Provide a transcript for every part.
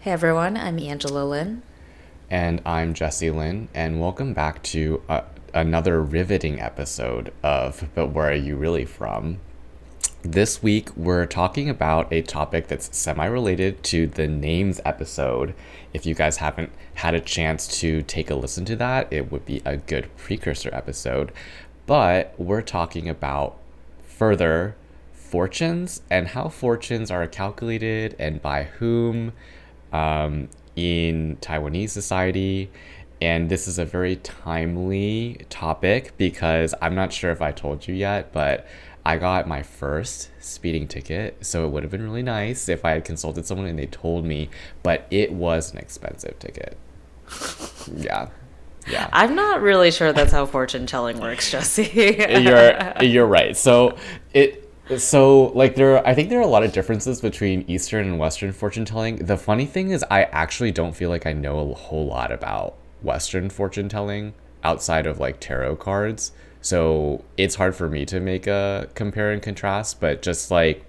Hey everyone, I'm Angela Lynn. And I'm Jesse Lynn, and welcome back to another riveting episode of But Where Are You Really From? This week, we're talking about a topic that's semi related to the names episode. If you guys haven't had a chance to take a listen to that, it would be a good precursor episode. But we're talking about further fortunes and how fortunes are calculated and by whom in Taiwanese society. And this is a very timely topic because I'm not sure if I told you yet, but I got my first speeding ticket. So it would have been really nice if I had consulted someone and they told me, but it was an expensive ticket. Yeah. Yeah. I'm not really sure that's how fortune telling works, Jesse. You're right. So I think there are a lot of differences between Eastern and Western fortune telling. The funny thing is I actually don't feel like I know a whole lot about Western fortune telling outside of like tarot cards. So it's hard for me to make a compare and contrast, but just like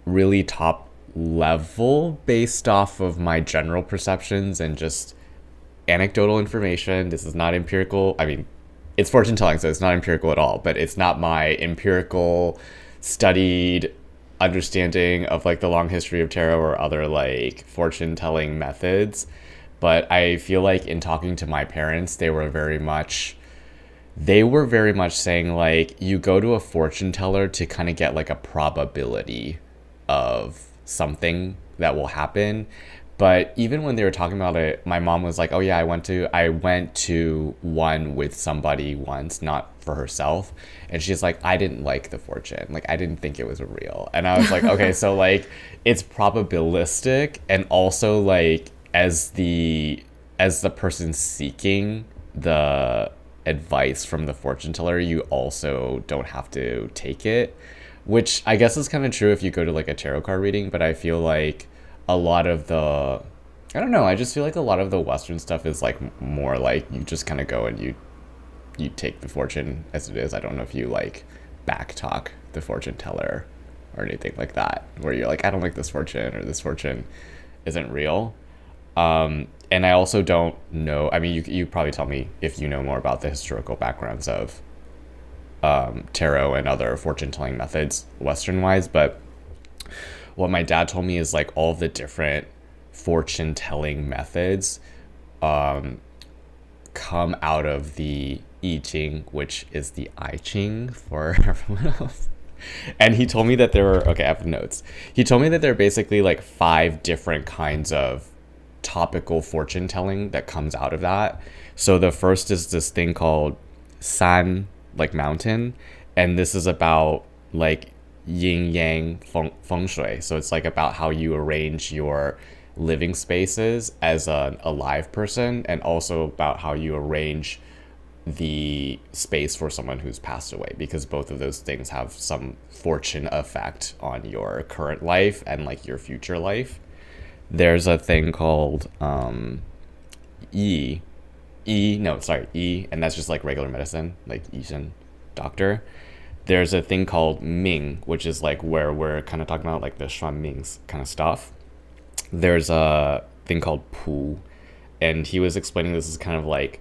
really top level based off of my general perceptions and just anecdotal information. This is not empirical. I mean, it's fortune telling, so it's not empirical at all, but it's not my empirical, studied understanding of like the long history of tarot or other like fortune telling methods. But I feel like in talking to my parents, they were very much saying like you go to a fortune teller to kind of get like a probability of something that will happen. But even when they were talking about it, my mom was like, "Oh yeah, I went to one with somebody once, not for herself." And she's like, "I didn't like the fortune. Like I didn't think it was real." And I was like, "Okay, so like it's probabilistic and also like as the person seeking the advice from the fortune teller, you also don't have to take it, which I guess is kind of true if you go to like a tarot card reading, but I feel like a lot of the I don't know, I just feel like a lot of the Western stuff is like more like you just kind of go and you take the fortune as it is. I don't know if you like back talk the fortune teller or anything like that, where you're like, I don't like this fortune or this fortune isn't real. And I also don't know. I mean, you probably tell me if you know more about the historical backgrounds of tarot and other fortune telling methods, Western wise. But what my dad told me is like all the different fortune telling methods come out of the i-ching, which is the i-ching for everyone else. And he told me that there were, okay, I have notes. He told me that there are basically like five different kinds of topical fortune telling that comes out of that. So the first is this thing called san, like mountain, and this is about like yin yang feng shui. So it's like about how you arrange your living spaces as an alive person, and also about how you arrange the space for someone who's passed away, because both of those things have some fortune effect on your current life and like your future life. There's a thing called E no, sorry, and that's just like regular medicine, like Ishan, doctor. There's a thing called Ming, which is like where we're kind of talking about like the Shuan Ming's kind of stuff. There's a thing called Pu, and he was explaining this is kind of like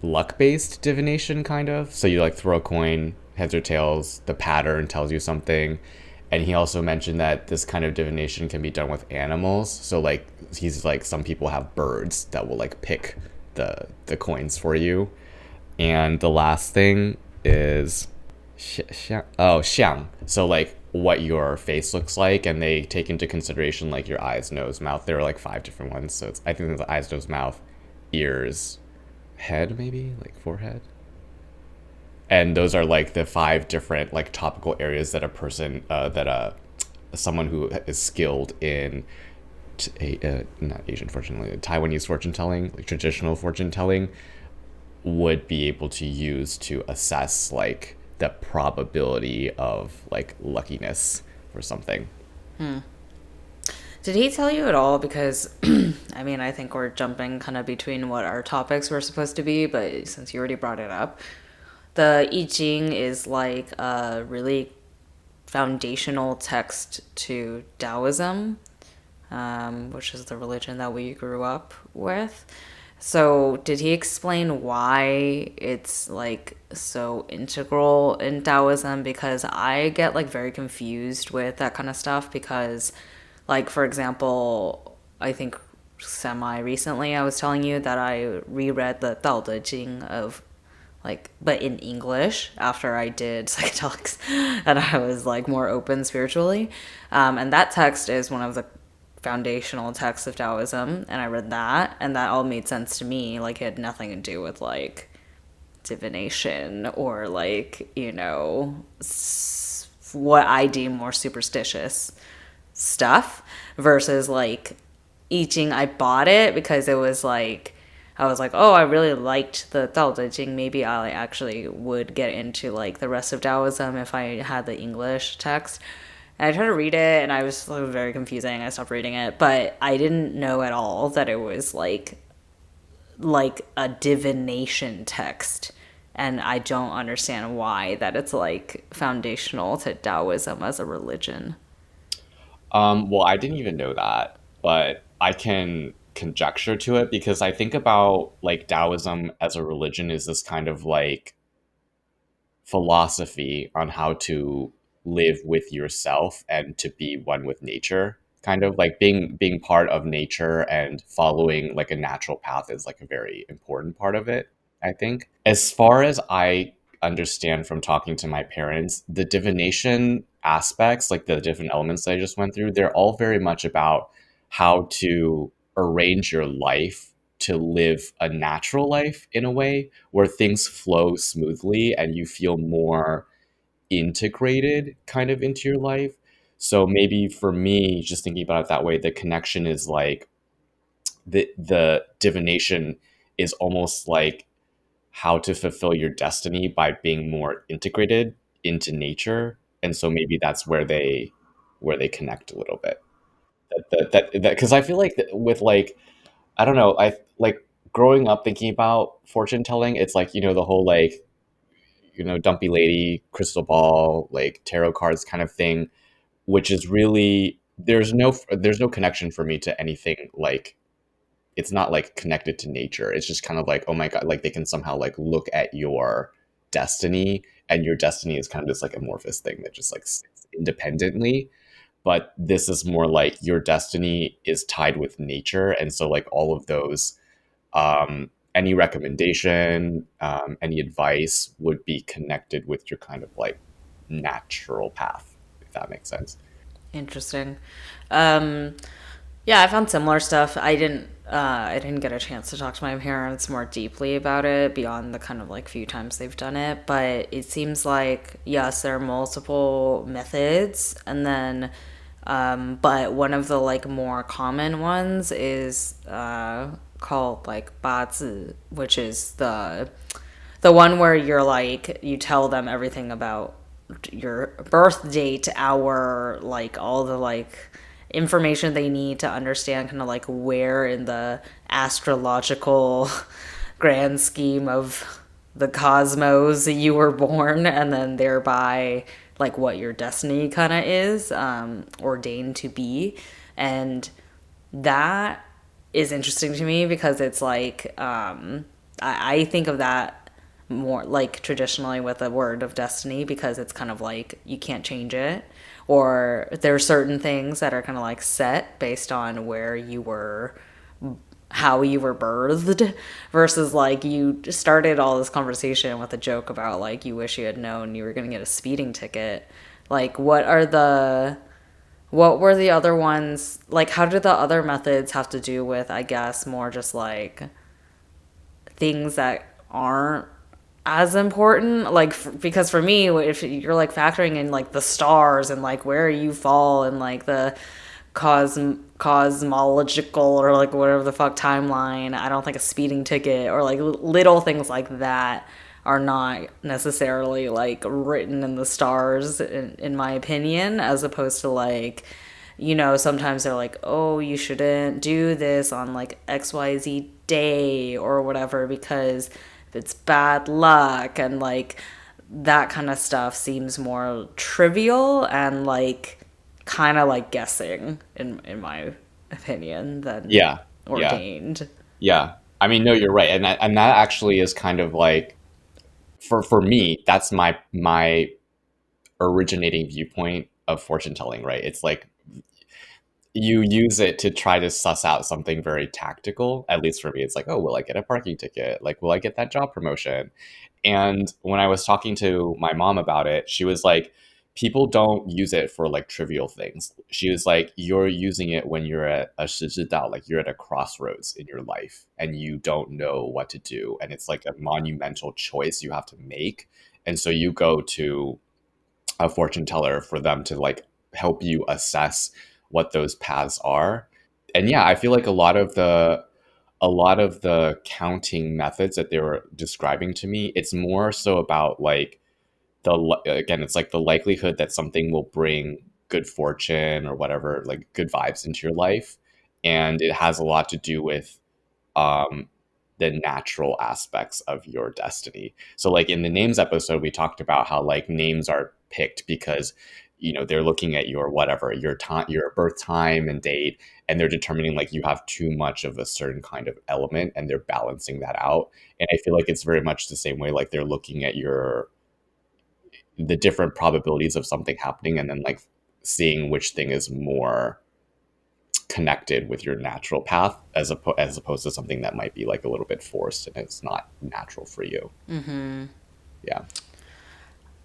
luck based divination, kind of. So you like throw a coin, heads or tails, the pattern tells you something. And he also mentioned that this kind of divination can be done with animals. So like he's like some people have birds that will like pick the coins for you. And the last thing is xiang. So like what your face looks like, and they take into consideration like your eyes, nose, mouth. There are like five different ones. So it's I think there's eyes, nose, mouth, ears, head, maybe like forehead. And those are like the five different like topical areas that a person that someone who is skilled in not Asian fortune, Taiwanese fortune telling, like traditional fortune telling, would be able to use to assess like the probability of like luckiness for something. Did he tell you at all? Because, I mean, I think we're jumping kind of between what our topics were supposed to be, but since you already brought it up, the I Ching is like a really foundational text to Taoism. which is the religion that we grew up with. So, did he explain why it's like so integral in Taoism? Because I get like very confused with that kind of stuff. Because, like, for example, I think semi recently I was telling you that I reread the Tao Te Ching of like, but in English after I did psychedelics and I was like more open spiritually. And that text is one of the foundational texts of Taoism, and I read that, and that all made sense to me. Like, it had nothing to do with like divination or like, what I deem more superstitious stuff versus like i-ching. I bought it because it was like I was like, oh, I really liked the Tao Te Ching. Maybe I actually would get into like the rest of Taoism if I had the English text. And I tried to read it, and I was like, very confusing. I stopped reading it, but I didn't know at all that it was like a divination text, and I don't understand why that it's like foundational to Taoism as a religion. Well, I didn't even know that, but I can conjecture to it because I think about like Taoism as a religion is this kind of like philosophy on how to live with yourself and to be one with nature, kind of like being part of nature and following like a natural path is like a very important part of it, I think. As far as I understand from talking to my parents, the divination aspects, like the different elements that I just went through, they're all very much about how to arrange your life to live a natural life in a way where things flow smoothly and you feel more integrated kind of into your life. So maybe for me, just thinking about it that way, the connection is like the divination is almost like how to fulfill your destiny by being more integrated into nature. And so maybe that's where they connect a little bit. That because I feel like with like I don't know. I like growing up thinking about fortune telling. It's like the whole like dumpy lady, crystal ball, like tarot cards kind of thing, which is really there's no connection for me to anything like it's not like connected to nature. It's just kind of like oh my god, like they can somehow like look at your destiny, and your destiny is kind of just like amorphous thing that just like sits independently. But this is more like your destiny is tied with nature, and so like all of those any recommendation, any advice would be connected with your kind of like natural path, if that makes sense. Interesting. Um, Yeah, I found similar stuff. I didn't get a chance to talk to my parents more deeply about it beyond the kind of like few times they've done it, but it seems like yes, there are multiple methods, and then but one of the like more common ones is called like 八字, which is the one where you're like you tell them everything about your birth date, hour, like all the like information they need to understand kind of like where in the astrological grand scheme of the cosmos you were born, and then thereby like what your destiny kind of is ordained to be. And that is interesting to me because it's like I think of that more like traditionally with a word of destiny because it's kind of like you can't change it, or there are certain things that are kind of like set based on where you were, how you were birthed, versus like you started all this conversation with a joke about like you wish you had known you were going to get a speeding ticket. Like what were the other ones? Like, how do the other methods have to do with, I guess, more just like things that aren't as important? Like, because for me, if you're like factoring in like the stars and like where you fall and like the cosmological or like whatever the fuck timeline, I don't think a speeding ticket or like little things like that are not necessarily like written in the stars in my opinion, as opposed to like sometimes they're like, oh, you shouldn't do this on like XYZ day or whatever because it's bad luck, and like that kind of stuff seems more trivial and like kind of like guessing in my opinion than Yeah. Yeah. ordained. Yeah. I mean, no, you're right. And that actually is kind of like for me, that's my originating viewpoint of fortune telling, right? It's like you use it to try to suss out something very tactical. At least for me, it's like, oh, will I get a parking ticket? Like, will I get that job promotion? And when I was talking to my mom about it, she was like, people don't use it for like trivial things. She was like, you're using it when you're at a 时知道, like you're at a crossroads in your life and you don't know what to do. And it's like a monumental choice you have to make. And so you go to a fortune teller for them to like help you assess what those paths are. And yeah, I feel like a lot of the counting methods that they were describing to me, it's more so about like again, it's like the likelihood that something will bring good fortune or whatever, like good vibes into your life, and it has a lot to do with um, the natural aspects of your destiny. So, like in the names episode, we talked about how like names are picked because they're looking at your whatever your time, your birth time and date, and they're determining like you have too much of a certain kind of element, and they're balancing that out. And I feel like it's very much the same way. Like they're looking at the different probabilities of something happening, and then like seeing which thing is more connected with your natural path as opposed to something that might be like a little bit forced and it's not natural for you. Yeah.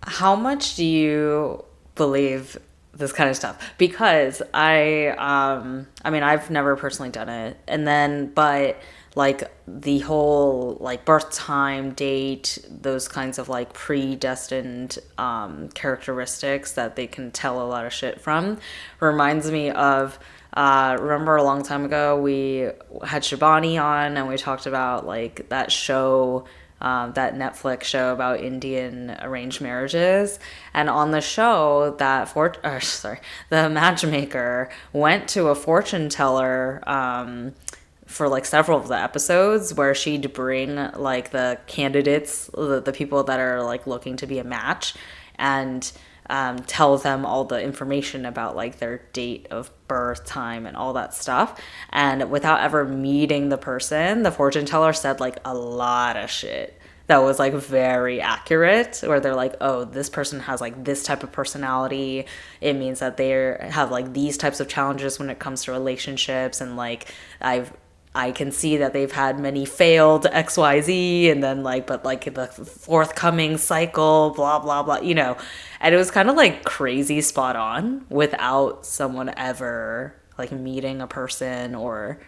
How much do you believe this kind of stuff? Because I mean, I've never personally done it, and then, but like the whole like birth time, date, those kinds of like predestined characteristics that they can tell a lot of shit from, reminds me of. Remember a long time ago we had Shabani on and we talked about like that show, that Netflix show about Indian arranged marriages. And on the show, the matchmaker went to a fortune teller for like several of the episodes where she'd bring like the candidates, the people that are like looking to be a match, and tell them all the information about like their date of birth, time, and all that stuff. And without ever meeting the person, the fortune teller said like a lot of shit that was like very accurate, where they're like, oh, this person has like this type of personality, it means that they have like these types of challenges when it comes to relationships, and like I can see that they've had many failed XYZ, and then like, but like the forthcoming cycle, blah, blah, blah, you know. And it was kind of like crazy spot on without someone ever like meeting a person or,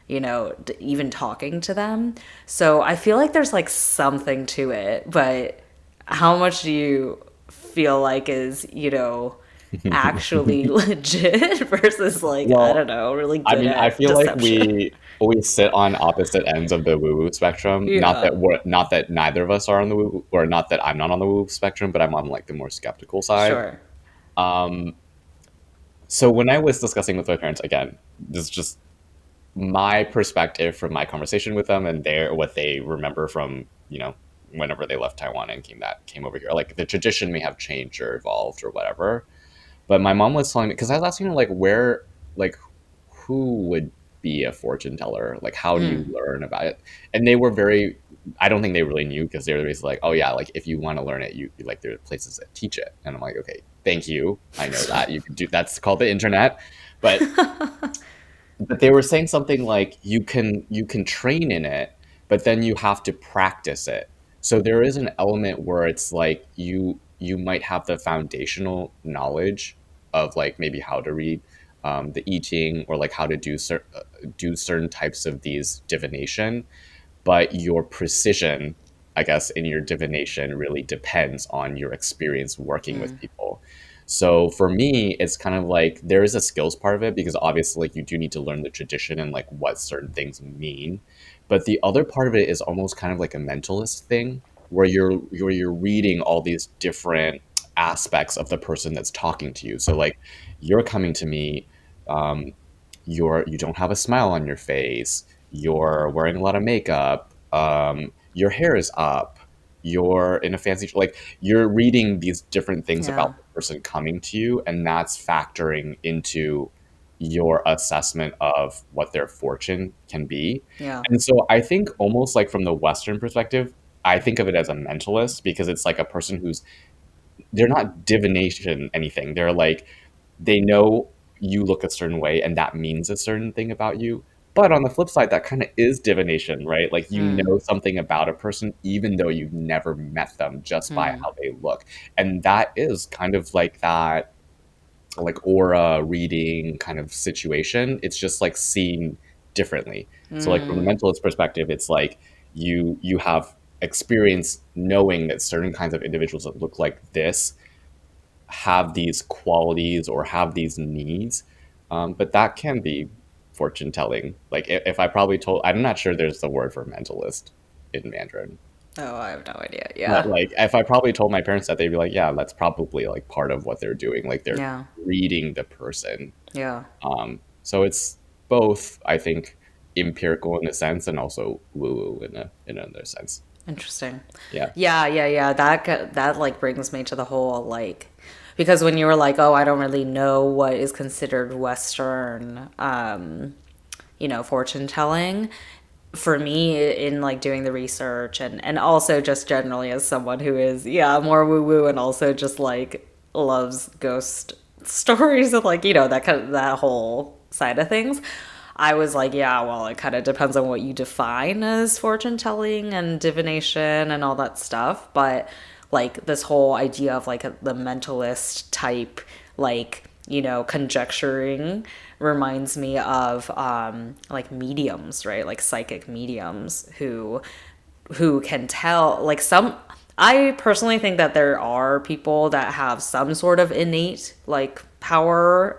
even talking to them. So I feel like there's like something to it, but how much do you feel like is, actually legit versus like, I don't Well, know, really I good mean, I at feel like deception? we sit on opposite ends of the woo woo spectrum. Yeah. Not that neither of us are on the woo, or not that I'm not on the woo spectrum, but I'm on like the more skeptical side. Sure. Um, so when I was discussing with my parents, again, this is just my perspective from my conversation with them and their what they remember from whenever they left Taiwan and came over here. Like the tradition may have changed or evolved or whatever. But my mom was telling me, because I was asking her like like who would be a fortune teller? Like how do you learn about it? And they were very. I don't think they really knew because they were basically like, oh yeah, like if you want to learn it, you like there are places that teach it. And I'm like, okay, thank you. I know that you can do. That's called the internet. But they were saying something like you can train in it, but then you have to practice it. So there is an element where it's like you might have the foundational knowledge of like maybe how to read the i-ching or like how to do certain types of these divination, but your precision, I guess, in your divination really depends on your experience working with people. So for me, it's kind of like there is a skills part of it because obviously like you do need to learn the tradition and like what certain things mean. But the other part of it is almost kind of like a mentalist thing where you're reading all these different aspects of the person that's talking to you. So like you're coming to me, um, you don't have a smile on your face, you're wearing a lot of makeup, your hair is up, you're in a fancy like you're reading these different things Yeah. about the person coming to you, and that's factoring into your assessment of what their fortune can be. Yeah. And so I think almost like from the Western perspective, I think of it as a mentalist because it's like a person who's they're not divination anything. They're like they know you look a certain way and that means a certain thing about you. But on the flip side, that kind of is divination, right? Like you Mm. know something about a person even though you've never met them just by Mm. how they look. And that is kind of like that like aura reading kind of situation. It's just like seen differently. So like from the Mm. mentalist perspective, it's like you have experience knowing that certain kinds of individuals that look like this have these qualities or have these needs. But that can be fortune telling. Like if I probably told, I'm not sure there's the word for mentalist in Mandarin. Oh, I have no idea. But Yeah. like if I probably told my parents that, they'd be like, yeah, that's probably like part of what they're doing. Like they're Yeah. reading the person. Yeah. So it's both, I think, empirical in a sense and also woo woo in another sense. Interesting. Yeah. Yeah. That like brings me to the whole like because when you were like, "Oh, I don't really know what is considered Western fortune telling." For me, in like doing the research and also just generally as someone who is more woo woo and also just like loves ghost stories and like that kind of that whole side of things, I was like, yeah, well, it kind of depends on what you define as fortune telling and divination and all that stuff. But like this whole idea of like the mentalist type, like, conjecturing reminds me of like mediums, right? Like psychic mediums who can tell like some I personally think that there are people that have some sort of innate like power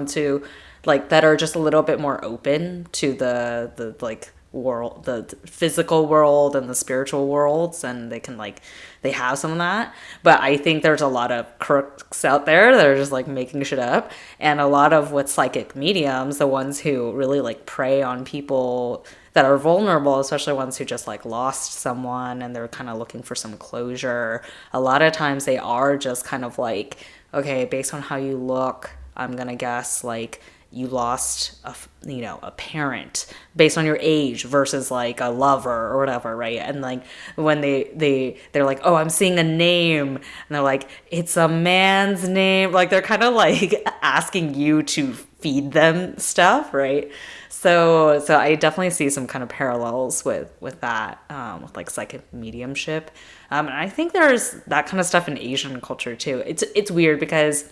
to like that are just a little bit more open to the like world, the physical world and the spiritual worlds, and they can like they have some of that. But I think there's a lot of crooks out there that are just like making shit up, and a lot of with psychic mediums, the ones who really like prey on people that are vulnerable, especially ones who just like lost someone and they're kind of looking for some closure. A lot of times they are just kind of like, okay, based on how you look, I'm gonna guess like you lost a parent based on your age versus like a lover or whatever, right? And like when they're like, oh, I'm seeing a name, and they're like, it's a man's name, like they're kind of like asking you to feed them stuff, right? So I definitely see some kind of parallels with that, with like psychic mediumship, and I think there's that kind of stuff in Asian culture too. It's weird because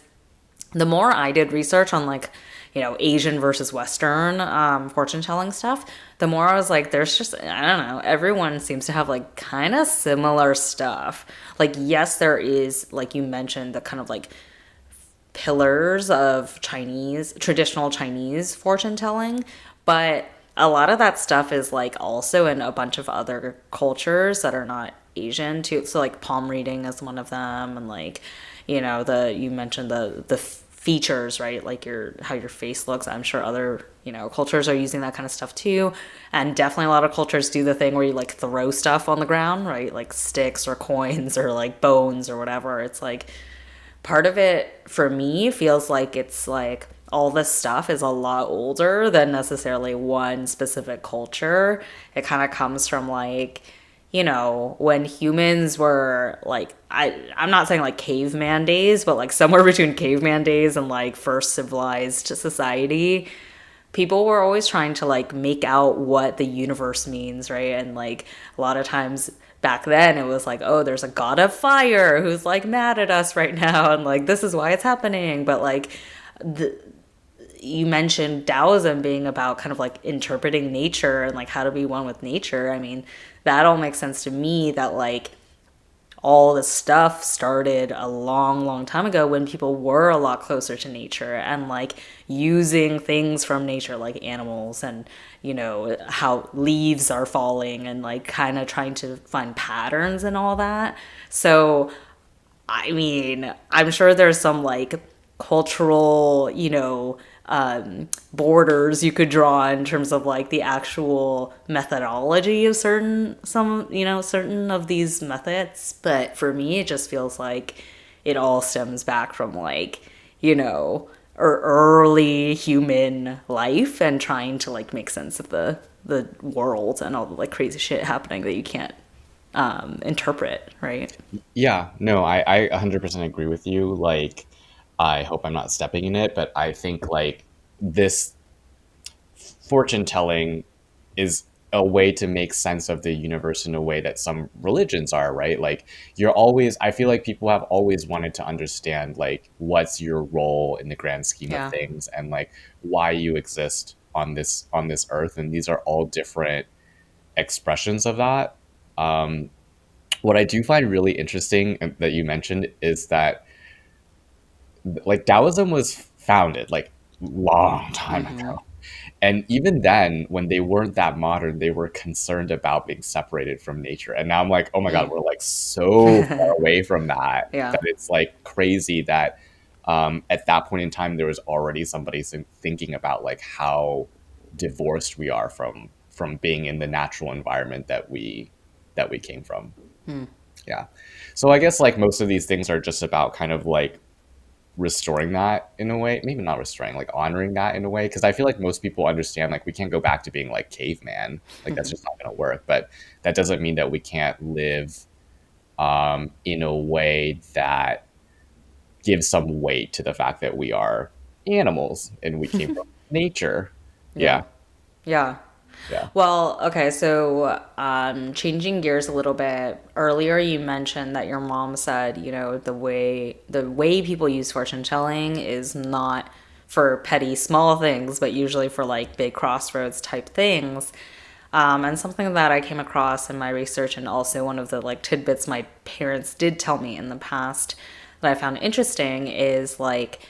the more I did research on like, Asian versus Western fortune telling stuff, the more I was like, there's just, I don't know, everyone seems to have like kind of similar stuff. Like, yes, there is, like you mentioned, the kind of like pillars of traditional Chinese fortune telling, but a lot of that stuff is like also in a bunch of other cultures that are not Asian too. So like palm reading is one of them, and like, you mentioned the features, right? Like how your face looks. I'm sure other, cultures are using that kind of stuff too. And definitely a lot of cultures do the thing where you like throw stuff on the ground, right? Like sticks or coins or like bones or whatever. It's like part of it for me feels like it's like all this stuff is a lot older than necessarily one specific culture. It kind of comes from like, when humans were like, I'm not saying like caveman days, but like somewhere between caveman days and like first civilized society, people were always trying to like make out what the universe means, right? And like a lot of times back then it was like, oh, there's a god of fire who's like mad at us right now, and like this is why it's happening. But like you mentioned Taoism being about kind of like interpreting nature and like how to be one with nature. I mean, that all makes sense to me, that like all this stuff started a long, long time ago when people were a lot closer to nature and like using things from nature, like animals and, how leaves are falling, and like kind of trying to find patterns and all that. So, I mean, I'm sure there's some like cultural, borders you could draw in terms of like the actual methodology of certain of these methods. But for me, it just feels like it all stems back from like, early human life and trying to like make sense of the world and all the like crazy shit happening that you can't interpret, right? Yeah, no, I 100% agree with you. Like, I hope I'm not stepping in it, but I think like this fortune telling is a way to make sense of the universe in a way that some religions are, right? Like I feel like people have always wanted to understand like what's your role in the grand scheme of Yeah. things and like why you exist on this earth, and these are all different expressions of that. Um, what I do find really interesting that you mentioned is that like Taoism was founded like long time Mm-hmm. ago. And even then, when they weren't that modern, they were concerned about being separated from nature. And now I'm like, oh my God, we're like so far away from that Yeah. that it's like crazy that at that point in time there was already somebody thinking about like how divorced we are from being in the natural environment that we came from. Yeah. So I guess like most of these things are just about kind of like restoring that in a way, maybe not restoring, like honoring that in a way, because I feel like most people understand like we can't go back to being like caveman, like that's just not going to work. But that doesn't mean that we can't live in a way that gives some weight to the fact that we are animals and we came from nature. Yeah, Yeah. Yeah. yeah. Well, okay, so changing gears a little bit. Earlier, you mentioned that your mom said, you know, the way people use fortune telling is not for petty small things, but usually for like big crossroads type things. And something that I came across in my research, and also one of the like tidbits my parents did tell me in the past that I found interesting is like,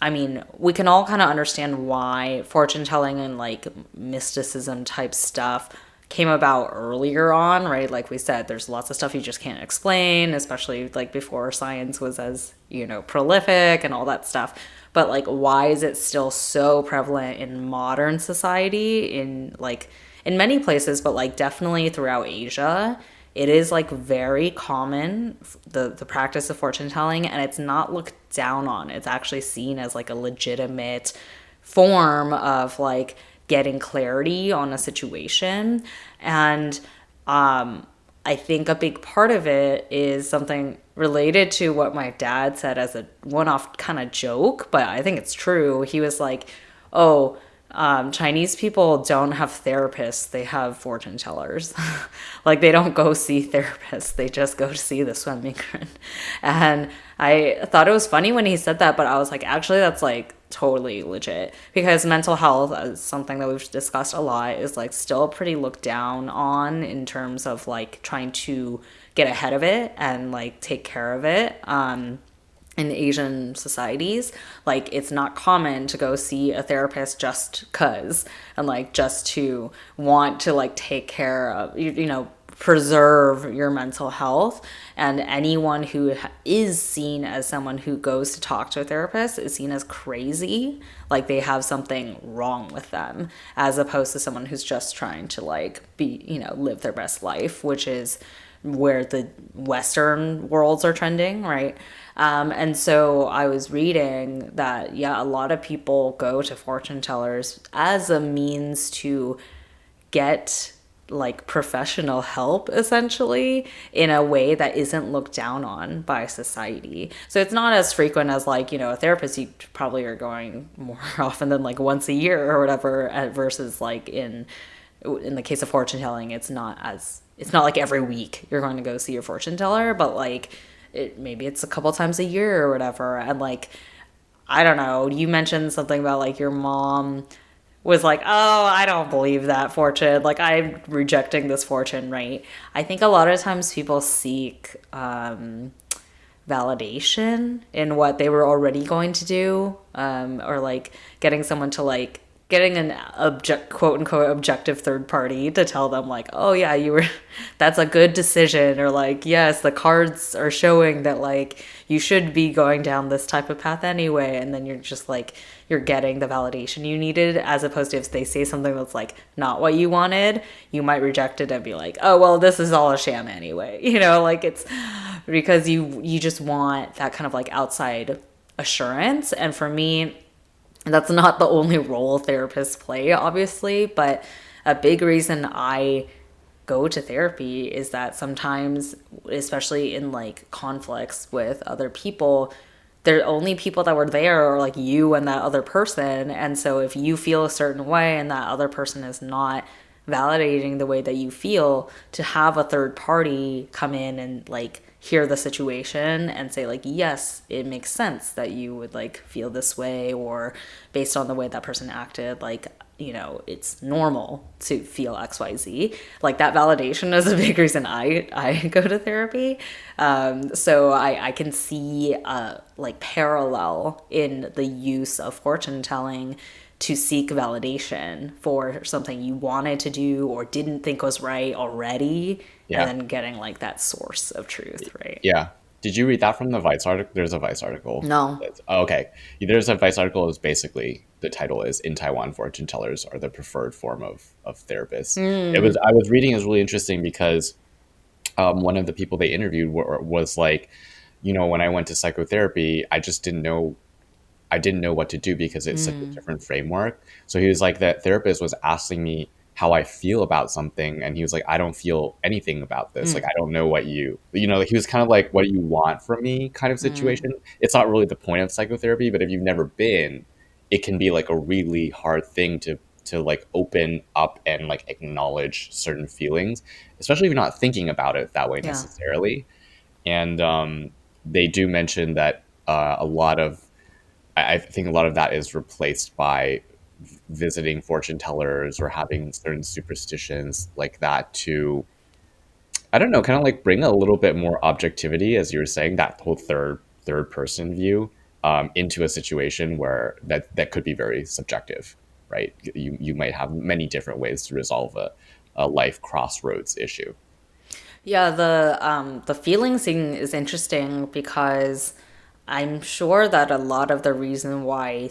I mean, we can all kind of understand why fortune telling and like mysticism type stuff came about earlier on, right? Like we said, there's lots of stuff you just can't explain, especially like before science was as, you know, prolific and all that stuff. But like, why is it still so prevalent in modern society in like, in many places, but like definitely throughout Asia? It is like very common, the practice of fortune telling, and it's not looked down on. It's actually seen as like a legitimate form of like getting clarity on a situation. And I think a big part of it is something related to what my dad said as a one off kind of joke, but I think it's true. He was like, oh, Chinese people don't have therapists, they have fortune tellers. Like, they don't go see therapists, they just go to see the swim meet. And I thought it was funny when he said that, but I was like, actually, that's like totally legit because mental health is something that we've discussed a lot is like still pretty looked down on in terms of like trying to get ahead of it and like take care of it. In Asian societies, like it's not common to go see a therapist just cuz and like just to want to like take care of you know preserve your mental health. And anyone who is seen as someone who goes to talk to a therapist is seen as crazy, like they have something wrong with them, as opposed to someone who's just trying to like be, you know, live their best life, which is where the Western worlds are trending, right? And so I was reading that, yeah, a lot of people go to fortune tellers as a means to get like professional help essentially in a way that isn't looked down on by society. So it's not as frequent as like, you know, a therapist you probably are going more often than like once a year or whatever versus like in the case of fortune telling, it's not like every week you're going to go see your fortune teller, but like maybe it's a couple times a year or whatever. And like, I don't know, you mentioned something about like your mom was like, oh, I don't believe that fortune. Like, I'm rejecting this fortune, right? I think a lot of times people seek validation in what they were already going to do, or like getting someone to like getting an quote unquote objective third party to tell them like, oh yeah, you were that's a good decision, or like, yes, the cards are showing that like you should be going down this type of path anyway. And then you're just like, you're getting the validation you needed, as opposed to if they say something that's like not what you wanted, you might reject it and be like, oh well, this is all a sham anyway. You know, like it's because you just want that kind of like outside assurance. And for me, that's not the only role therapists play, obviously, but a big reason I go to therapy is that sometimes, especially in like conflicts with other people, the only people that were there are like you and that other person. And so if you feel a certain way and that other person is not validating the way that you feel, to have a third party come in and like hear the situation and say like, yes, it makes sense that you would like feel this way, or based on the way that person acted, like, you know, it's normal to feel XYZ. Like that validation is a big reason I go to therapy. So I can see like parallel in the use of fortune telling to seek validation for something you wanted to do or didn't think was right already, and Yeah. then getting like that source of truth, right? Yeah. Did you read that from the Vice article? There's a Vice article. No. Oh, okay. There's a Vice article. Is basically the title is "In Taiwan, Fortune Tellers are the preferred form of therapists." It was I was reading, it was really interesting because one of the people they interviewed was like, when I went to psychotherapy, I didn't know what to do because it's such a different framework. So he was like, that therapist was asking me how I feel about something. And he was like, I don't feel anything about this. Like, I don't know what like, he was kind of like, what do you want from me kind of situation. It's not really the point of psychotherapy, but if you've never been, it can be like a really hard thing to like open up and like acknowledge certain feelings, especially if you're not thinking about it that way Yeah. necessarily. And they do mention that I think a lot of that is replaced by visiting fortune tellers or having certain superstitions like that to, I don't know, kind of like bring a little bit more objectivity, as you were saying, that whole third person view into a situation where that could be very subjective, right? You might have many different ways to resolve a life crossroads issue. Yeah, the feelings thing is interesting because I'm sure that a lot of the reason why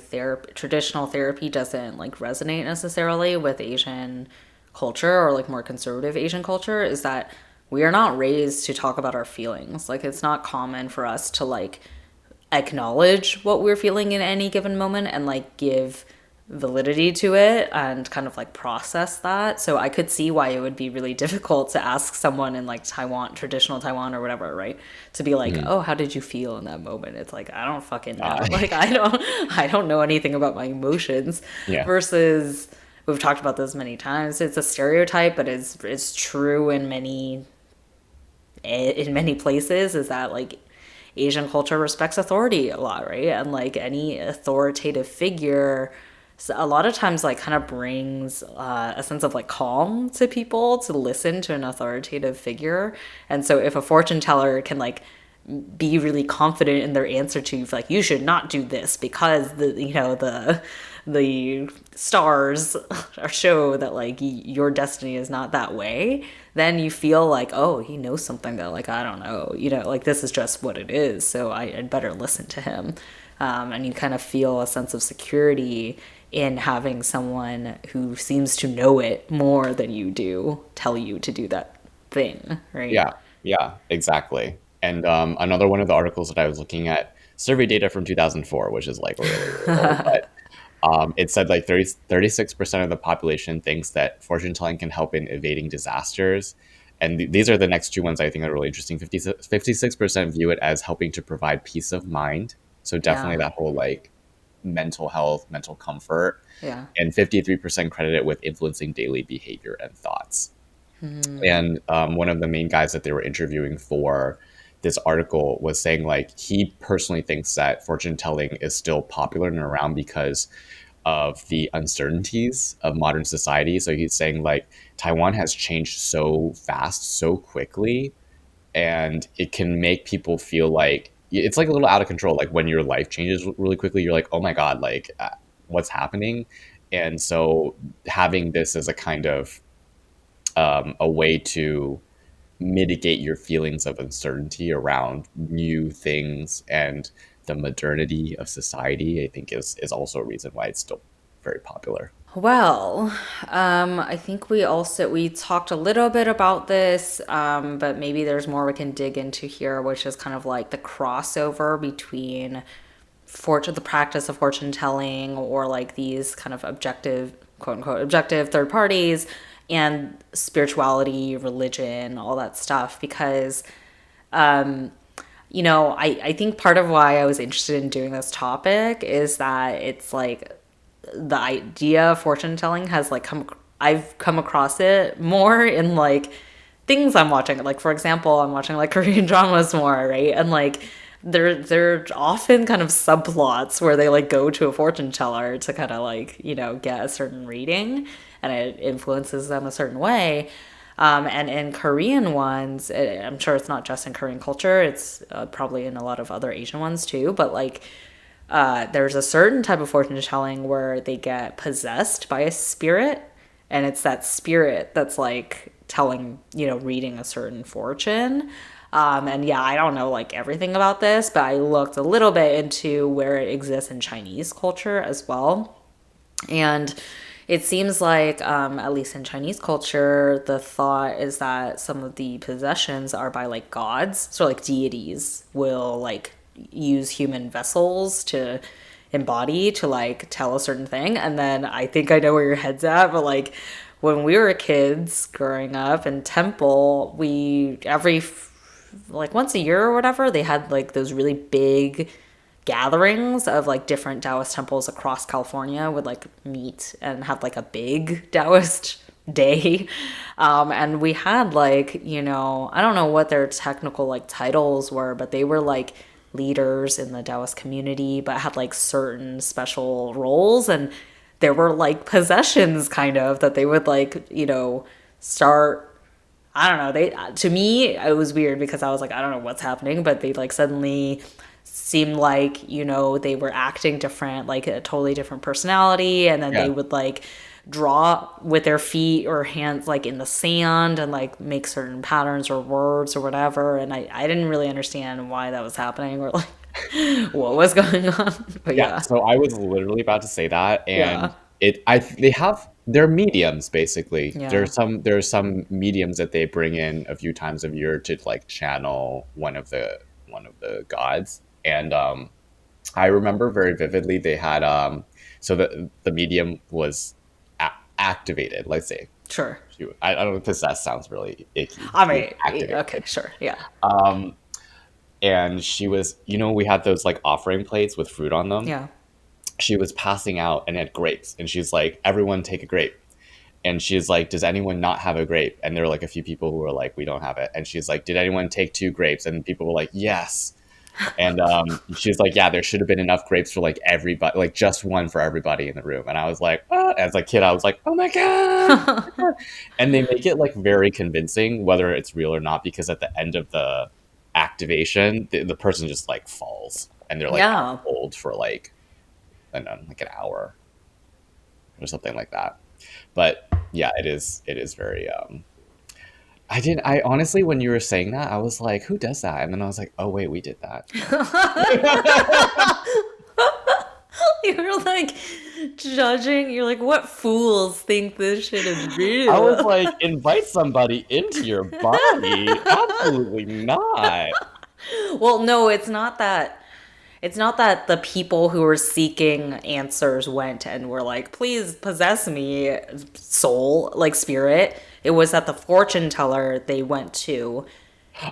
traditional therapy doesn't like resonate necessarily with Asian culture, or like more conservative Asian culture, is that we are not raised to talk about our feelings. Like it's not common for us to like acknowledge what we're feeling in any given moment and like give validity to it and kind of like process that. So I could see why it would be really difficult to ask someone in like Taiwan, traditional Taiwan or whatever, right? To be like, Mhm. "Oh, how did you feel in that moment?" It's like, I don't fucking know. Uh, Like I don't know anything about my emotions. yeah, Versus, we've talked about this many times. It's a stereotype, but it's true in many places, is that like Asian culture respects authority a lot, right? And like any authoritative figure, a lot of times like kind of brings a sense of like calm to people to listen to an authoritative figure. And so if a fortune teller can like be really confident in their answer to like, you should not do this because the stars show that like your destiny is not that way, then you feel like, oh, he knows something that like I don't know, like this is just what it is, so I'd better listen to him. And you kind of feel a sense of security in having someone who seems to know it more than you do tell you to do that thing, right? yeah, yeah, exactly. And another one of the articles that I was looking at, survey data from 2004, which is like really, really old, but it said like 36% of the population thinks that fortune telling can help in evading disasters. And these are the next two ones I think are really interesting. 56% view it as helping to provide peace of mind. So definitely Yeah. that whole like mental health, mental comfort. Yeah. And 53% credit it with influencing daily behavior and thoughts. And one of the main guys that they were interviewing for this article was saying like he personally thinks that fortune telling is still popular and around because of the uncertainties of modern society. So he's saying like Taiwan has changed so fast, so quickly, and it can make people feel like it's like a little out of control. Like when your life changes really quickly, you're like, oh my God, like what's happening? And so having this as a kind of a way to mitigate your feelings of uncertainty around new things and the modernity of society, I think is also a reason why it's still very popular. Well, I think we talked a little bit about this, but maybe there's more we can dig into here, which is kind of like the crossover between the practice of fortune telling, or like these kind of objective, quote unquote, objective third parties, and spirituality, religion, all that stuff. Because I think part of why I was interested in doing this topic is that it's like the idea of fortune telling has like I've come across it more in like things I'm watching. Like, for example, I'm watching like Korean dramas more, right? And like they're often kind of subplots where they like go to a fortune teller to kind of like, get a certain reading, and it influences them a certain way. And in Korean ones, I'm sure it's not just in Korean culture, it's probably in a lot of other Asian ones too, but like there's a certain type of fortune telling where they get possessed by a spirit, and it's that spirit that's like telling, reading a certain fortune. And yeah, I don't know like everything about this, but I looked a little bit into where it exists in Chinese culture as well. And it seems like, at least in Chinese culture, the thought is that some of the possessions are by like gods. So like deities will like use human vessels to embody to like tell a certain thing. And then I think I know where your head's at, but like when we were kids growing up in temple, we like once a year or whatever, they had like those really big gatherings of like different Taoist temples across California would like meet and have like a big Taoist day. And we had like, I don't know what their technical like titles were, but they were like leaders in the Taoist community, but had like certain special roles. And there were like possessions kind of that they would like, start. I don't know. To me, it was weird because I was like, I don't know what's happening, but they like suddenly seemed like, they were acting different, like a totally different personality. And then they Yeah. would like draw with their feet or hands like in the sand and like make certain patterns or words or whatever. And I didn't really understand why that was happening or like what was going on. But Yeah, yeah. so I was literally about to say that, Yeah. and they have they're mediums basically. Yeah. There's some mediums that they bring in a few times a year to like channel one of the gods, and I remember very vividly they had so the medium was activated. Let's say Sure. I don't know if that sounds really icky. I She was mean, okay, activated. sure. Yeah. And she was, we had those like offering plates with fruit on them. Yeah. She was passing out and had grapes, and she's like, everyone take a grape. And she's like, does anyone not have a grape? And there were like a few people who were like, we don't have it. And she's like, did anyone take two grapes? And people were like, yes. And she's like, yeah, there should have been enough grapes for like everybody, like just one for everybody in the room. And I was like, oh. As a kid, I was like, oh my god, oh my god. And they make it like very convincing whether it's real or not, because at the end of the activation, the person just like falls and they're like Yeah. cold for like, I don't know, like an hour or something like that. But yeah, it is very I honestly, when you were saying that, I was like, who does that? And then I was like, oh wait, we did that. You were like judging. You're like, what fools think this shit is I was real? like, invite somebody into your body. Absolutely not. Well, no, it's not that. It's not that the people who were seeking answers went and were like, please possess me, soul, like spirit. It was that the fortune teller they went to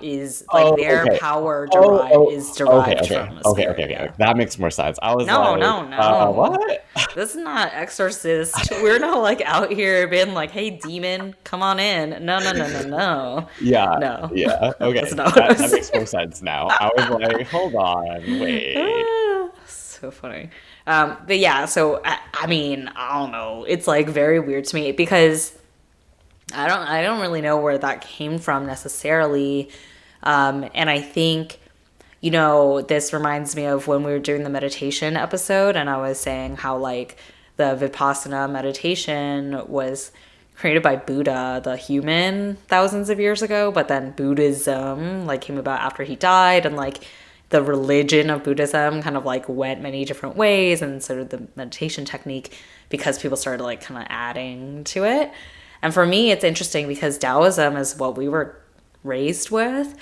is like Oh, their okay. power Oh, is oh, okay, derived okay, from a okay, spirit. okay, okay. Yeah. That makes more sense. I was No, like, no, no. what? This is not Exorcist. We're not like out here being like, "Hey, demon, come on in." No, no, no, no, no, Yeah, no. yeah. That's Okay, not what I that was makes more sense now. I was like, hold on, wait. saying. So funny. But yeah, so I mean, I don't know. It's like very weird to me because I don't really know where that came from necessarily. And I think, this reminds me of when we were doing the meditation episode, and I was saying how like the Vipassana meditation was created by Buddha, the human, thousands of years ago, but then Buddhism like came about after he died, and like the religion of Buddhism kind of like went many different ways, and sort of the meditation technique, because people started like kind of adding to it. And for me, it's interesting because Taoism is what we were raised with.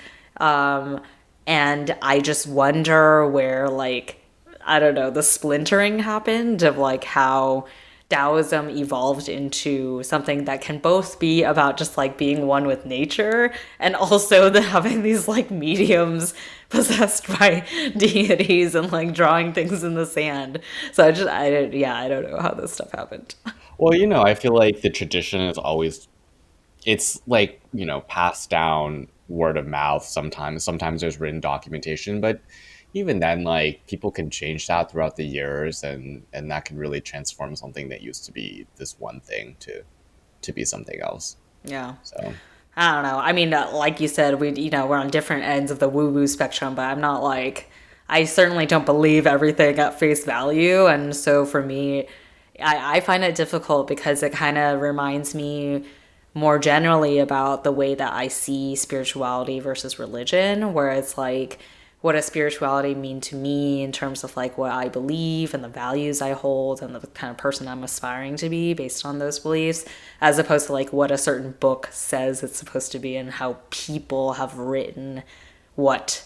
And I just wonder where like I don't know, the splintering happened of like how Taoism evolved into something that can both be about just like being one with nature and also the having these like mediums possessed by deities and like drawing things in the sand. So I don't know how this stuff happened. Well, I feel like the tradition is always it's like, passed down word of mouth sometimes. Sometimes there's written documentation, but even then, like people can change that throughout the years and that can really transform something that used to be this one thing to be something else. Yeah. So I don't know. I mean, like you said, we're on different ends of the woo woo spectrum, but I'm not like, I certainly don't believe everything at face value. And so for me, I find it difficult because it kind of reminds me more generally about the way that I see spirituality versus religion, where it's like, what does spirituality mean to me in terms of like what I believe and the values I hold and the kind of person I'm aspiring to be based on those beliefs, as opposed to like what a certain book says it's supposed to be and how people have written what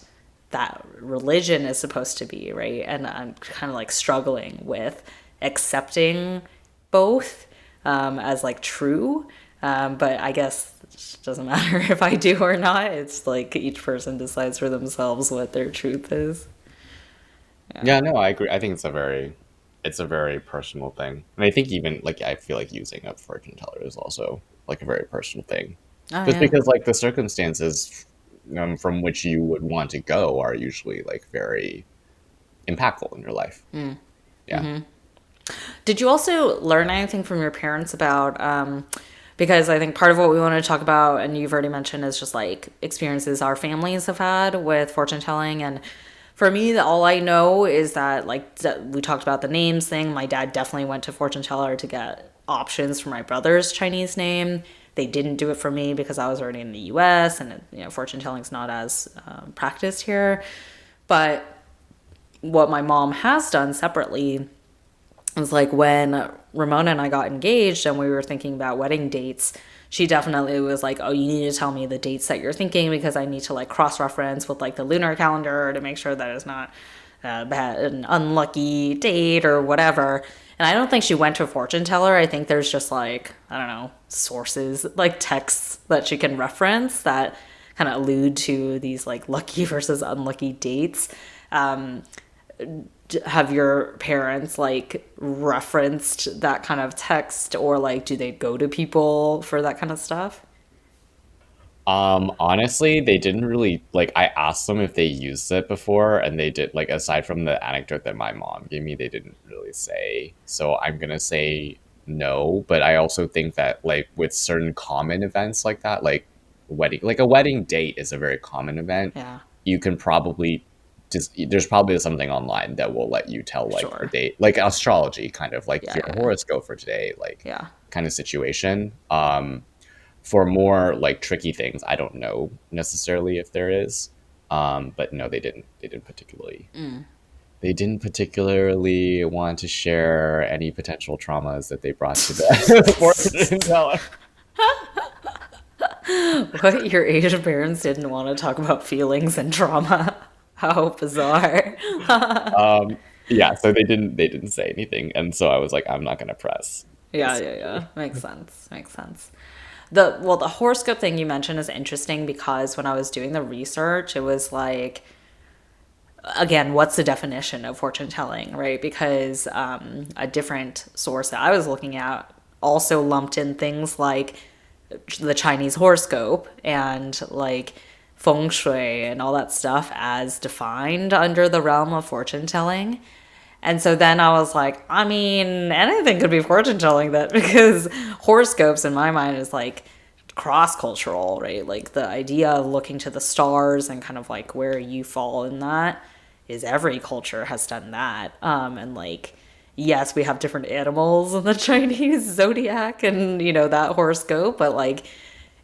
that religion is supposed to be, right? And I'm kind of like struggling with accepting both as like true. But I guess it doesn't matter if I do or not. It's like each person decides for themselves what their truth is. Yeah. yeah, no, I agree. I think it's a very personal thing. And I think even like I feel like using a fortune teller is also like a very personal thing. Oh, Just yeah. because like the circumstances from which you would want to go are usually like very impactful in your life. Yeah. Did you also learn anything from your parents about, because I think part of what we want to talk about, and you've already mentioned, is just like experiences our families have had with fortune telling. And for me, all I know is that, like, we talked about the names thing. My dad definitely went to fortune teller to get options for my brother's Chinese name. They didn't do it for me because I was already in the US and, fortune telling's not as practiced here. But what my mom has done separately it was like when Ramona and I got engaged and we were thinking about wedding dates, she definitely was like, "Oh, you need to tell me the dates that you're thinking because I need to like cross reference with like the lunar calendar to make sure that it's not an unlucky date or whatever." And I don't think she went to a fortune teller. I think there's just like, I don't know, sources, like texts that she can reference that kind of allude to these like lucky versus unlucky dates. Um, have your parents like referenced that kind of text or like do they go to people for that kind of stuff? Honestly, they didn't really like I asked them if they used it before and they did like aside from the anecdote that my mom gave me, they didn't really say. So I'm gonna say no, but I also think that like with certain common events like that, like a wedding date is a very common event. Yeah, You can probably just there's probably something online that will let you tell like the sure. date, like astrology kind of like Yeah, your yeah, horoscope for today, like yeah. kind of situation. For more like tricky things, I don't know necessarily if there is. But no, they didn't. They didn't particularly want to share any potential traumas that they brought to the fortune teller. What, your Asian parents didn't want to talk about feelings and trauma? How bizarre. Yeah, so they didn't say anything, and so I was like, I'm not gonna press, Yeah, yeah, yeah. basically. Makes sense. Makes sense. The horoscope thing you mentioned is interesting because when I was doing the research, it was like, again, what's the definition of fortune telling, right? Because a different source that I was looking at also lumped in things like the Chinese horoscope and like feng shui and all that stuff as defined under the realm of fortune telling. And so then I was like, I mean, anything could be fortune telling that because horoscopes in my mind is like cross cultural, right? Like the idea of looking to the stars and kind of like where you fall in that is every culture has done that. And like, yes, we have different animals in the Chinese zodiac and, that horoscope, but like,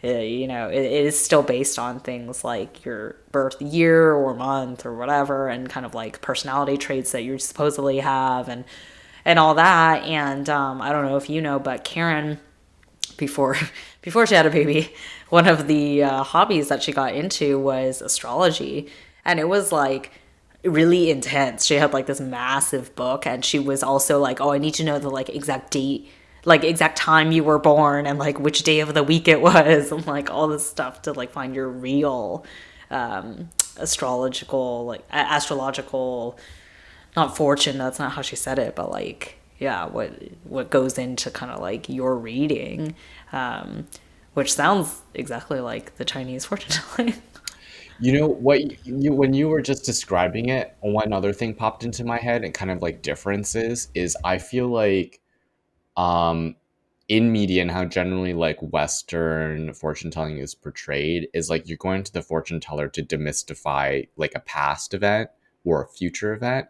it is still based on things like your birth year or month or whatever, and kind of like personality traits that you supposedly have, and all that. And I don't know if you know, but Karen, before before she had a baby, one of the hobbies that she got into was astrology, and it was like really intense. She had like this massive book, and she was also like, "Oh, I need to know the like exact date, like exact time you were born, and like which day of the week it was, and like all this stuff to like find your real astrological, like astrological, not fortune. That's not how she said it, but like yeah, what goes into kind of like your reading, which sounds exactly like the Chinese fortune telling. You know what you when you were just describing it, one other thing popped into my head and kind of like differences is I feel like um in media and how generally like Western fortune telling is portrayed is like you're going to the fortune teller to demystify like a past event or a future event.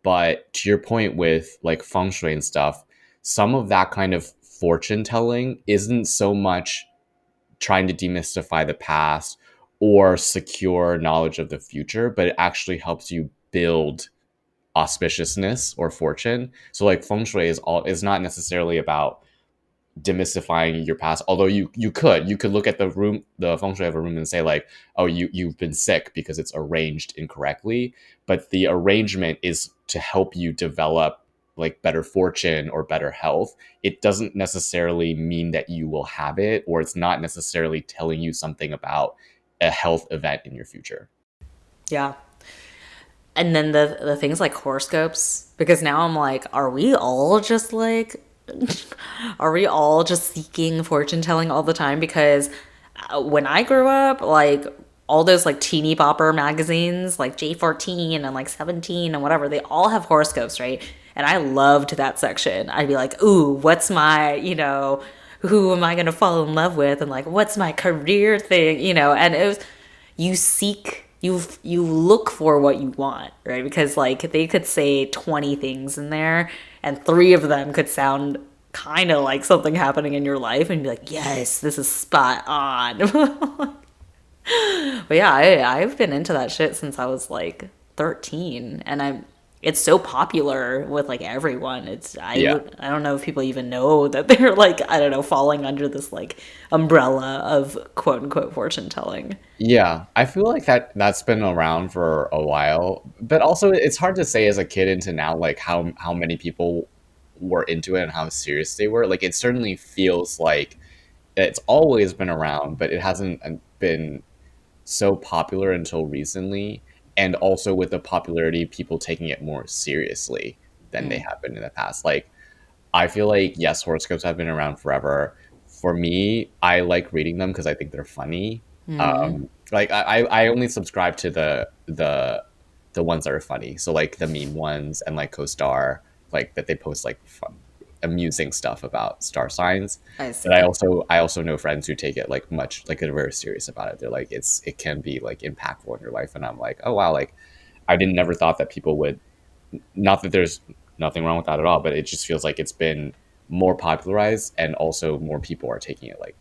But to your point with like feng shui and stuff, some of that kind of fortune telling isn't so much trying to demystify the past or secure knowledge of the future, but it actually helps you build auspiciousness or fortune. So like feng shui is not necessarily about demystifying your past, although you could look at the feng shui of a room and say like, oh, you've been sick because it's arranged incorrectly, but the arrangement is to help you develop like better fortune or better health. It doesn't necessarily mean that you will have it, or it's not necessarily telling you something about a health event in your future. Yeah. And then the things like horoscopes, because now I'm like, are we all just like are we all just seeking fortune telling all the time? Because when I grew up, like all those like teeny bopper magazines, like J14 and like 17 and whatever, they all have horoscopes, right? And I loved that section. I'd be like, ooh, what's my, who am I going to fall in love with? And like, what's my career thing? And it was, you seek, you look for what you want, right? Because like they could say 20 things in there and three of them could sound kind of like something happening in your life and be like, yes, this is spot on. But yeah, I've been into that shit since I was like 13, and it's so popular with like everyone. Yeah. I don't know if people even know that they're like, I don't know, falling under this like umbrella of quote unquote fortune telling. Yeah, I feel like that's been around for a while, but also it's hard to say as a kid into now like how many people were into it and how serious they were. Like it certainly feels like it's always been around, but it hasn't been so popular until recently, and also with the popularity, people taking it more seriously than they have been in the past. Like I feel like yes, horoscopes have been around forever. For me, I like reading them because I think they're funny. Like I only subscribe to the ones that are funny. So like the meme ones and like CoStar, like that they post like fun, amusing stuff about star signs. I But see. I also know friends who take it like much like they're very serious about it. They're like it can be like impactful in your life, and I'm like, oh wow, like I didn't never thought that people would, not that there's nothing wrong with that at all, but it just feels like it's been more popularized and also more people are taking it like,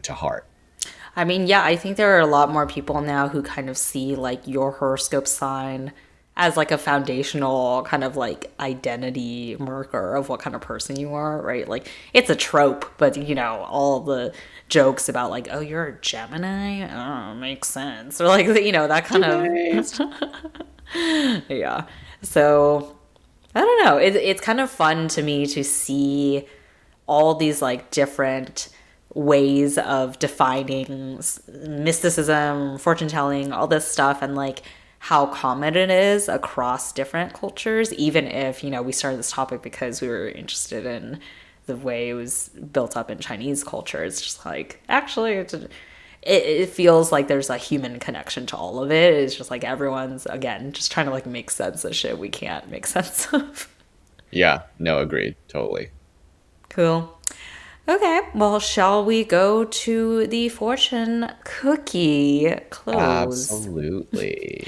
to heart. I mean, yeah, I think there are a lot more people now who kind of see like your horoscope sign as like a foundational kind of like identity marker of what kind of person you are, right? Like it's a trope, but all the jokes about like, oh, you're a Gemini, oh, makes sense, or like that kind of Nice. yeah. So I don't know. It's kind of fun to me to see all these like different ways of defining mysticism, fortune telling, all this stuff, and like how common it is across different cultures. Even if, we started this topic because we were interested in the way it was built up in Chinese culture. It's just like, actually, it feels like there's a human connection to all of it. It's just like everyone's, again, just trying to like make sense of shit we can't make sense of. Yeah, no, agreed. Totally. Cool. Okay, well, shall we go to the fortune cookie close? Absolutely.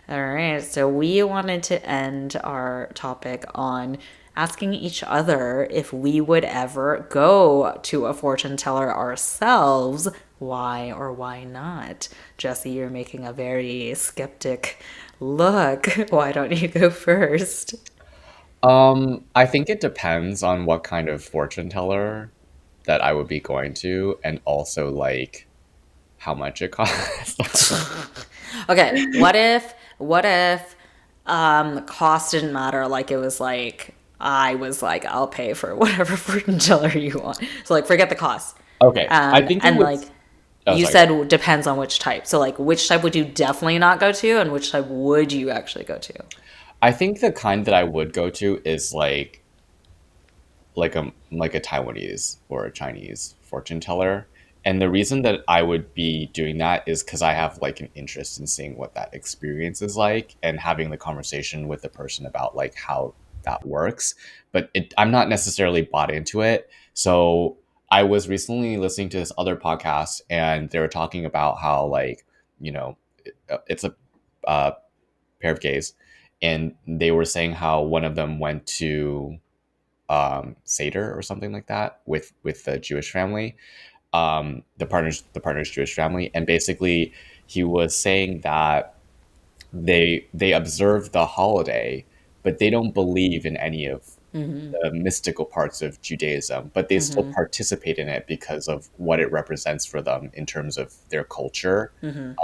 All right, so we wanted to end our topic on asking each other if we would ever go to a fortune teller ourselves. Why or why not? Jesse, you're making a very skeptic look. Why don't you go first? I think it depends on what kind of fortune teller that I would be going to, and also like how much it costs. Okay, what if What if cost didn't matter? Like it was like I was like, I'll pay for whatever fortune teller you want. So like forget the cost. Okay, I think it And would. like Oh, you sorry. Go ahead. said depends on which type. So like which type would you definitely not go to and which type would you actually go to? I think the kind that I would go to is like a Taiwanese or a Chinese fortune teller. And the reason that I would be doing that is because I have like an interest in seeing what that experience is like and having the conversation with the person about like how that works. But I'm not necessarily bought into it. So I was recently listening to this other podcast and they were talking about how like, you know, it's a uh, pair of gays, and they were saying how one of them went to Seder or something like that with the Jewish family, the partner's Jewish family, and basically he was saying that they observe the holiday, but they don't believe in any of the mystical parts of Judaism, but they still participate in it because of what it represents for them in terms of their culture,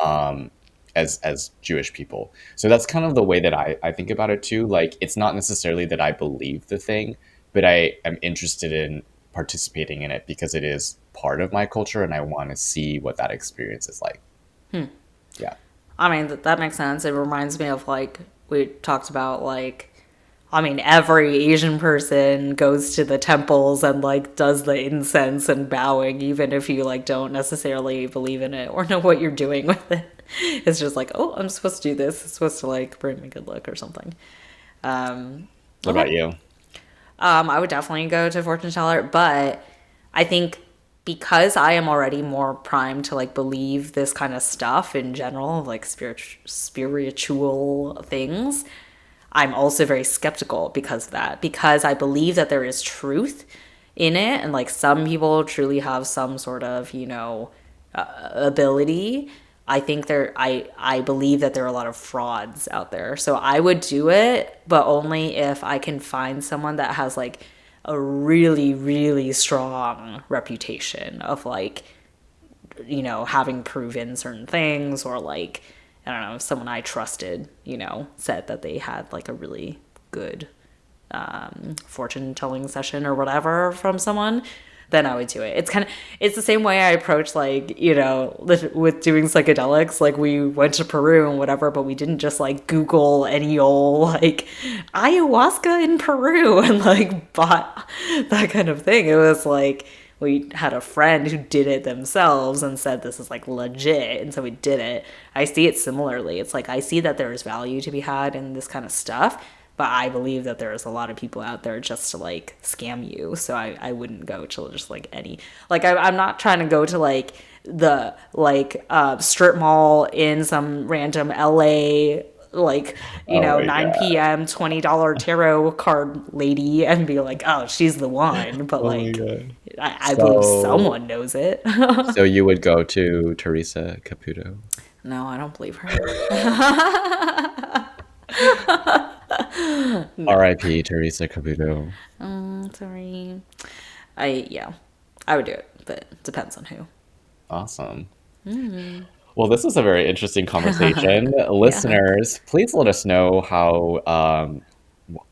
um, as Jewish people. So that's kind of the way that I think about it too. Like it's not necessarily that I believe the thing, but I am interested in participating in it because it is part of my culture and I want to see what that experience is like. Yeah. I mean, that makes sense. It reminds me of like we talked about like I mean, every Asian person goes to the temples and like does the incense and bowing, even if you like don't necessarily believe in it or know what you're doing with it. It's just like, oh, I'm supposed to do this. It's supposed to like bring me good luck or something. Um, What okay. about you? I would definitely go to fortune teller, but I think because I am already more primed to like believe this kind of stuff in general, like spiritual things, I'm also very skeptical because of that, because I believe that there is truth in it. And like some people truly have some sort of, ability. I believe that there are a lot of frauds out there. So I would do it, but only if I can find someone that has like a really, really strong reputation of like, having proven certain things, or like, I don't know, if someone I trusted, said that they had like a really good fortune telling session or whatever from someone, then I would do it. It's the same way I approach like, with doing psychedelics. Like we went to Peru and whatever, but we didn't just like Google any old like ayahuasca in Peru and like bought that kind of thing. It was like, we had a friend who did it themselves and said this is like legit, and so we did it. I see it similarly. It's like I see that there is value to be had in this kind of stuff, but I believe that there's a lot of people out there just to like scam you. So I wouldn't go to just like any like I'm not trying to go to like the like strip mall in some random LA like Oh my 9 god. p.m. $20 tarot card lady and be like, oh, she's the one, but Oh my like god. I believe So someone knows it. so you would go to Teresa Caputo? No, I don't believe her. No. R.I.P. Teresa Caputo. Sorry. Yeah, I would do it, but it depends on who. Awesome. Well, this was a very interesting conversation. Yeah. Listeners, please let us know how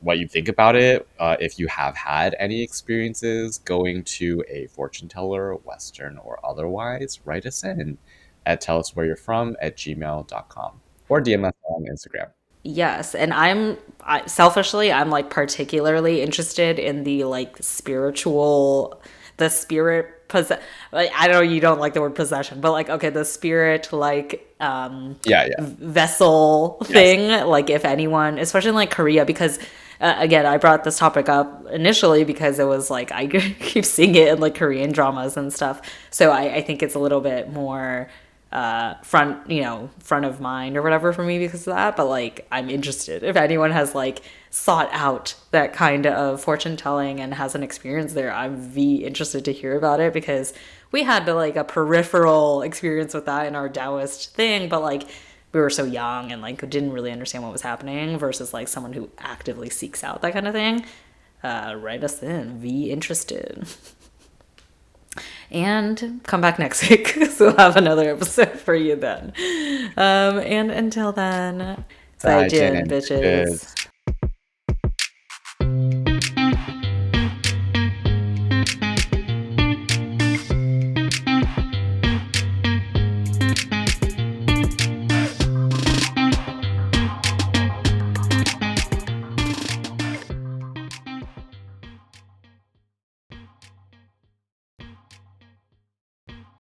what you think about it. If you have had any experiences going to a fortune teller, Western or otherwise, write us in at telluswhereyou'refrom@gmail.com or DM us on Instagram. Yes, and selfishly, I'm like particularly interested in the like spiritual, the spirit possess. Like, I know you don't like the word possession, but like okay, the spirit like Yeah, yeah. vessel Yes. thing. Like if anyone, especially in like Korea, because again, I brought this topic up initially because it was like I keep seeing it in like Korean dramas and stuff. So I think it's a little bit more front of mind or whatever for me because of that. But like I'm interested if anyone has like sought out that kind of fortune telling and has an experience there. I'm interested to hear about it because we had like a peripheral experience with that in our Taoist thing, but like we were so young and like didn't really understand what was happening versus like someone who actively seeks out that kind of thing. Write us in, be interested. And come back next week because we'll have another episode for you then. And until then, 再再见，见，bitches. bitches。